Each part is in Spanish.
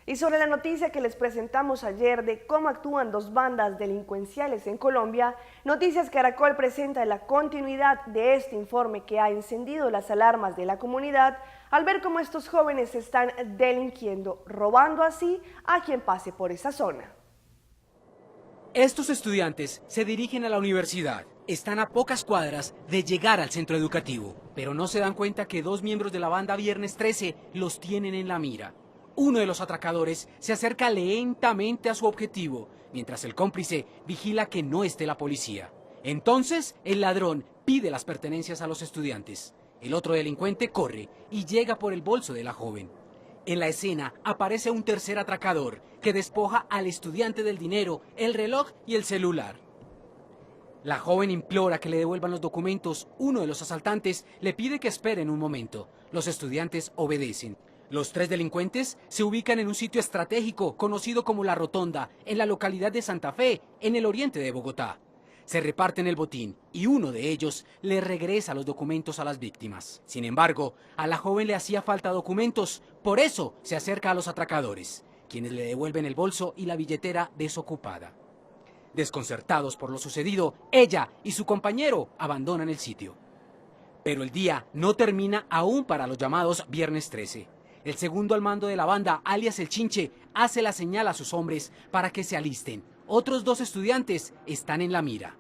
Y sobre la noticia que les presentamos ayer de cómo actúan dos bandas delincuenciales en Colombia, Noticias Caracol presenta la continuidad de este informe que ha encendido las alarmas de la comunidad al ver cómo estos jóvenes están delinquiendo, robando así a quien pase por esa zona. Estos estudiantes se dirigen a la universidad. Están a pocas cuadras de llegar al centro educativo, pero no se dan cuenta que dos miembros de la banda Viernes 13 los tienen en la mira. Uno de los atracadores se acerca lentamente a su objetivo, mientras el cómplice vigila que no esté la policía. Entonces, el ladrón pide las pertenencias a los estudiantes. El otro delincuente corre y llega por el bolso de la joven. En la escena aparece un tercer atracador que despoja al estudiante del dinero, el reloj y el celular. La joven implora que le devuelvan los documentos. Uno de los asaltantes le pide que esperen un momento. Los estudiantes obedecen. Los tres delincuentes se ubican en un sitio estratégico conocido como La Rotonda, en la localidad de Santa Fe, en el oriente de Bogotá. Se reparten el botín y uno de ellos le regresa los documentos a las víctimas. Sin embargo, a la joven le hacía falta documentos, por eso se acerca a los atracadores, quienes le devuelven el bolso y la billetera desocupada. Desconcertados por lo sucedido, ella y su compañero abandonan el sitio. Pero el día no termina aún para los llamados Viernes 13. El segundo al mando de la banda, alias El Chinche, hace la señal a sus hombres para que se alisten. Otros dos estudiantes están en la mira.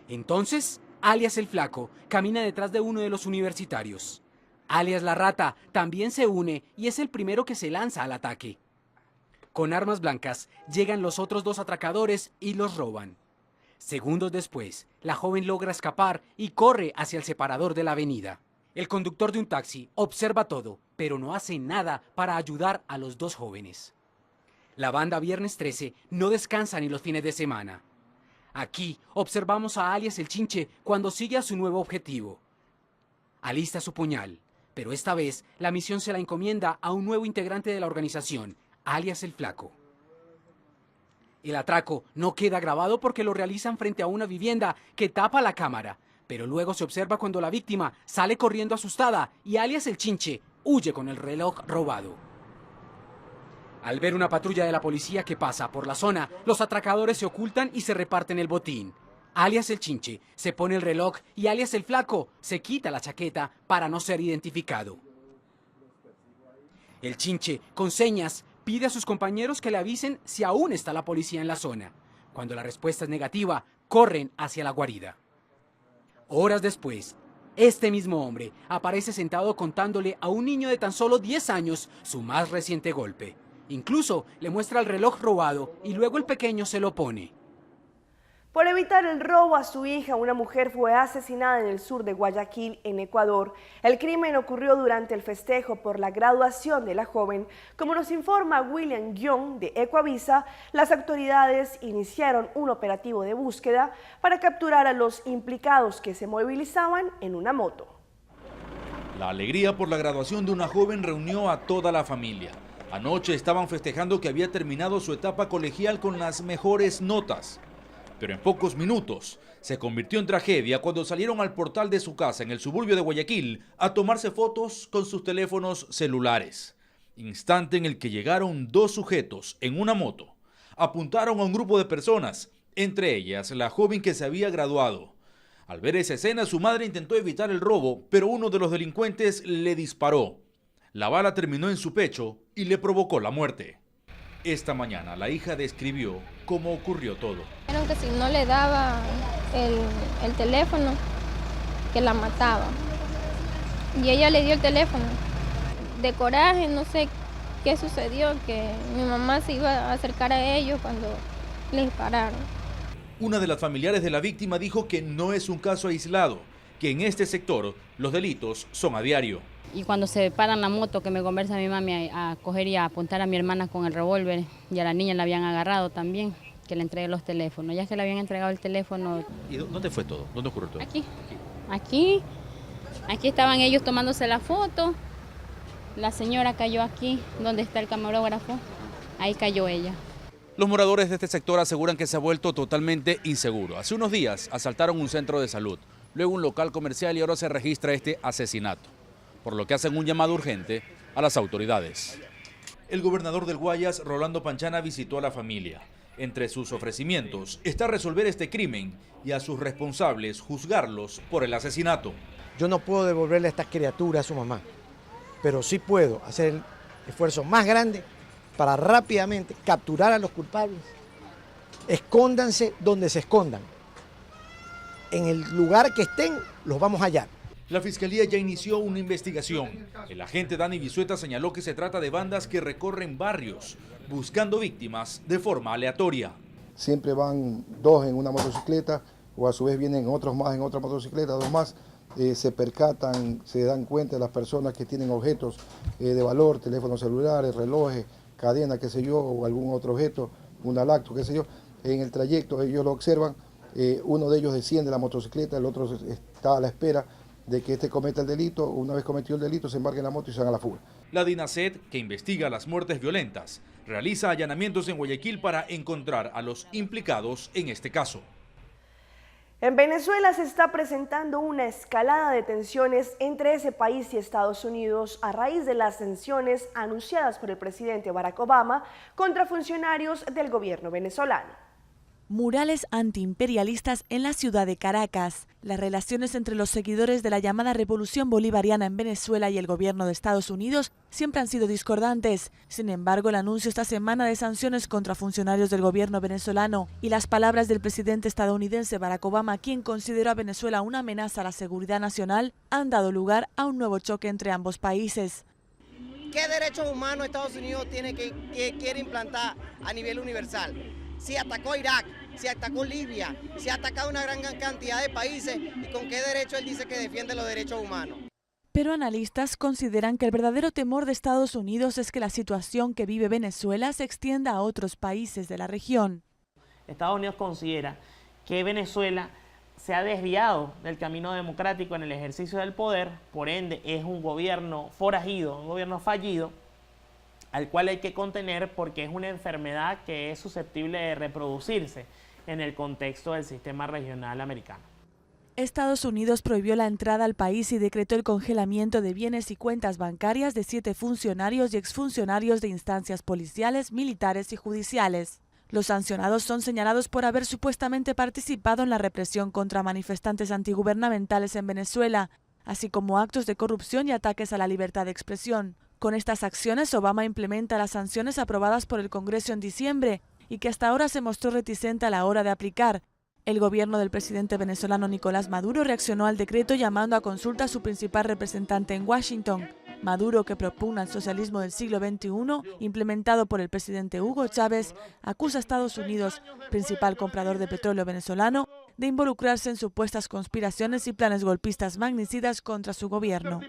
Entonces, alias El Flaco camina detrás de uno de los universitarios. Alias La Rata también se une y es el primero que se lanza al ataque. Con armas blancas llegan los otros dos atracadores y los roban. Segundos después, la joven logra escapar y corre hacia el separador de la avenida. El conductor de un taxi observa todo, pero no hace nada para ayudar a los dos jóvenes. La banda Viernes 13 no descansa ni los fines de semana. Aquí observamos a alias El Chinche cuando sigue a su nuevo objetivo. Alista su puñal, pero esta vez la misión se la encomienda a un nuevo integrante de la organización, alias El Flaco. El atraco no queda grabado porque lo realizan frente a una vivienda que tapa la cámara, pero luego se observa cuando la víctima sale corriendo asustada y alias El Chinche huye con el reloj robado. Al ver una patrulla de la policía que pasa por la zona, los atracadores se ocultan y se reparten el botín. Alias El Chinche se pone el reloj y alias El Flaco se quita la chaqueta para no ser identificado. El Chinche, con señas, pide a sus compañeros que le avisen si aún está la policía en la zona. Cuando la respuesta es negativa, corren hacia la guarida. Horas después, este mismo hombre aparece sentado contándole a un niño de tan solo 10 años su más reciente golpe. Incluso le muestra el reloj robado y luego el pequeño se lo pone. Por evitar el robo a su hija, una mujer fue asesinada en el sur de Guayaquil, en Ecuador. El crimen ocurrió durante el festejo por la graduación de la joven. Como nos informa William Guión de Ecuavisa, las autoridades iniciaron un operativo de búsqueda para capturar a los implicados que se movilizaban en una moto. La alegría por la graduación de una joven reunió a toda la familia. Anoche estaban festejando que había terminado su etapa colegial con las mejores notas. Pero en pocos minutos se convirtió en tragedia cuando salieron al portal de su casa en el suburbio de Guayaquil a tomarse fotos con sus teléfonos celulares. Instante en el que llegaron dos sujetos en una moto. Apuntaron a un grupo de personas, entre ellas la joven que se había graduado. Al ver esa escena, su madre intentó evitar el robo, pero uno de los delincuentes le disparó. La bala terminó en su pecho y le provocó la muerte. Esta mañana la hija describió cómo ocurrió todo. Dijeron que si no le daba el teléfono, que la mataba. Y ella le dio el teléfono. De coraje, no sé qué sucedió, que mi mamá se iba a acercar a ellos cuando le dispararon. Una de las familiares de la víctima dijo que no es un caso aislado, que en este sector los delitos son a diario. Y cuando se paran la moto, que me conversa mi mami a coger y a apuntar a mi hermana con el revólver, y a la niña la habían agarrado también, que le entregué los teléfonos. Ya que le habían entregado el teléfono. ¿Y dónde fue todo? ¿Dónde ocurrió todo? Aquí estaban ellos tomándose la foto. La señora cayó aquí, donde está el camarógrafo. Ahí cayó ella. Los moradores de este sector aseguran que se ha vuelto totalmente inseguro. Hace unos días asaltaron un centro de salud, luego un local comercial y ahora se registra este asesinato, por lo que hacen un llamado urgente a las autoridades. El gobernador del Guayas, Rolando Panchana, visitó a la familia. Entre sus ofrecimientos está resolver este crimen y a sus responsables juzgarlos por el asesinato. Yo no puedo devolverle a estas criaturas a su mamá, pero sí puedo hacer el esfuerzo más grande para rápidamente capturar a los culpables. Escóndanse donde se escondan. En el lugar que estén, los vamos a hallar. La Fiscalía ya inició una investigación. El agente Dani Bisueta señaló que se trata de bandas que recorren barrios, buscando víctimas de forma aleatoria. Siempre van dos en una motocicleta, o a su vez vienen otros más en otra motocicleta, dos más. Se percatan, se dan cuenta de las personas que tienen objetos de valor, teléfonos celulares, relojes, cadena, qué sé yo, o algún otro objeto, una lacto, qué sé yo. En el trayecto ellos lo observan, uno de ellos desciende de la motocicleta, el otro está a la espera de que este cometa el delito. Una vez cometido el delito, se embarca en la moto y se van a la fuga. La DINASET, que investiga las muertes violentas, realiza allanamientos en Guayaquil para encontrar a los implicados en este caso. En Venezuela se está presentando una escalada de tensiones entre ese país y Estados Unidos a raíz de las sanciones anunciadas por el presidente Barack Obama contra funcionarios del gobierno venezolano. Murales antiimperialistas en la ciudad de Caracas. Las relaciones entre los seguidores de la llamada Revolución Bolivariana en Venezuela y el gobierno de Estados Unidos siempre han sido discordantes. Sin embargo, el anuncio esta semana de sanciones contra funcionarios del gobierno venezolano y las palabras del presidente estadounidense Barack Obama, quien consideró a Venezuela una amenaza a la seguridad nacional, han dado lugar a un nuevo choque entre ambos países. ¿Qué derechos humanos Estados Unidos quiere implantar a nivel universal? Si atacó a Irak, si atacó Libia, si ha atacado una gran cantidad de países, ¿y con qué derecho él dice que defiende los derechos humanos? Pero analistas consideran que el verdadero temor de Estados Unidos es que la situación que vive Venezuela se extienda a otros países de la región. Estados Unidos considera que Venezuela se ha desviado del camino democrático en el ejercicio del poder, por ende es un gobierno forajido, un gobierno fallido, al cual hay que contener porque es una enfermedad que es susceptible de reproducirse en el contexto del sistema regional americano. Estados Unidos prohibió la entrada al país y decretó el congelamiento de bienes y cuentas bancarias de 7 funcionarios y exfuncionarios de instancias policiales, militares y judiciales. Los sancionados son señalados por haber supuestamente participado en la represión contra manifestantes antigubernamentales en Venezuela, así como actos de corrupción y ataques a la libertad de expresión. Con estas acciones, Obama implementa las sanciones aprobadas por el Congreso en diciembre y que hasta ahora se mostró reticente a la hora de aplicar. El gobierno del presidente venezolano Nicolás Maduro reaccionó al decreto llamando a consulta a su principal representante en Washington. Maduro, que propugna el socialismo del siglo XXI, implementado por el presidente Hugo Chávez, acusa a Estados Unidos, principal comprador de petróleo venezolano, de involucrarse en supuestas conspiraciones y planes golpistas magnicidas contra su gobierno.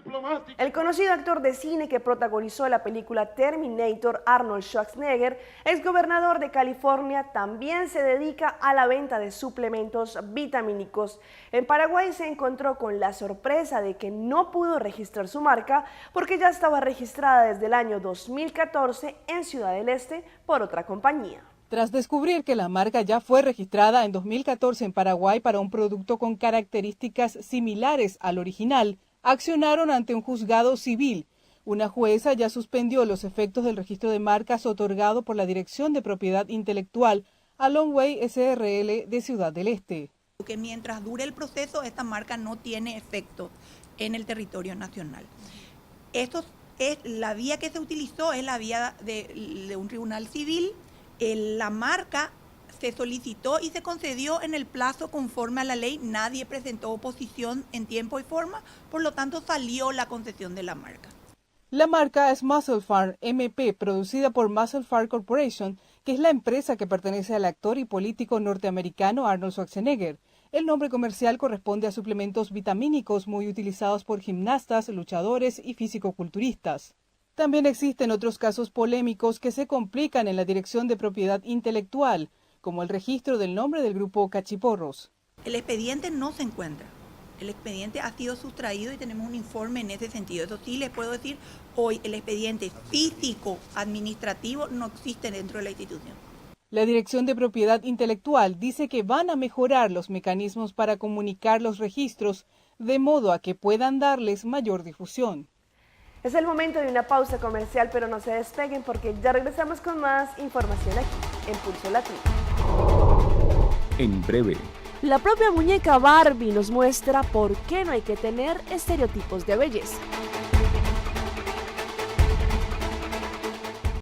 El conocido actor de cine que protagonizó la película Terminator, Arnold Schwarzenegger, exgobernador de California, también se dedica a la venta de suplementos vitamínicos. En Paraguay se encontró con la sorpresa de que no pudo registrar su marca porque ya estaba registrada desde el año 2014 en Ciudad del Este por otra compañía. Tras descubrir que la marca ya fue registrada en 2014 en Paraguay para un producto con características similares al original, accionaron ante un juzgado civil. Una jueza ya suspendió los efectos del registro de marcas otorgado por la Dirección de Propiedad Intelectual a Longway SRL de Ciudad del Este. Que mientras dure el proceso, esta marca no tiene efecto en el territorio nacional. La vía que se utilizó es la vía de un tribunal civil. La marca se solicitó y se concedió en el plazo conforme a la ley. Nadie presentó oposición en tiempo y forma, por lo tanto salió la concesión de la marca. La marca es Muscle Farm MP, producida por Muscle Farm Corporation, que es la empresa que pertenece al actor y político norteamericano Arnold Schwarzenegger. El nombre comercial corresponde a suplementos vitamínicos muy utilizados por gimnastas, luchadores y fisicoculturistas. También existen otros casos polémicos que se complican en la Dirección de Propiedad Intelectual, como el registro del nombre del grupo Cachiporros. El expediente no se encuentra. El expediente ha sido sustraído y tenemos un informe en ese sentido. Eso sí les puedo decir, hoy el expediente físico administrativo no existe dentro de la institución. La Dirección de Propiedad Intelectual dice que van a mejorar los mecanismos para comunicar los registros de modo a que puedan darles mayor difusión. Es el momento de una pausa comercial, pero no se despeguen porque ya regresamos con más información aquí en Pulso Latino. En breve. La propia muñeca Barbie nos muestra por qué no hay que tener estereotipos de belleza.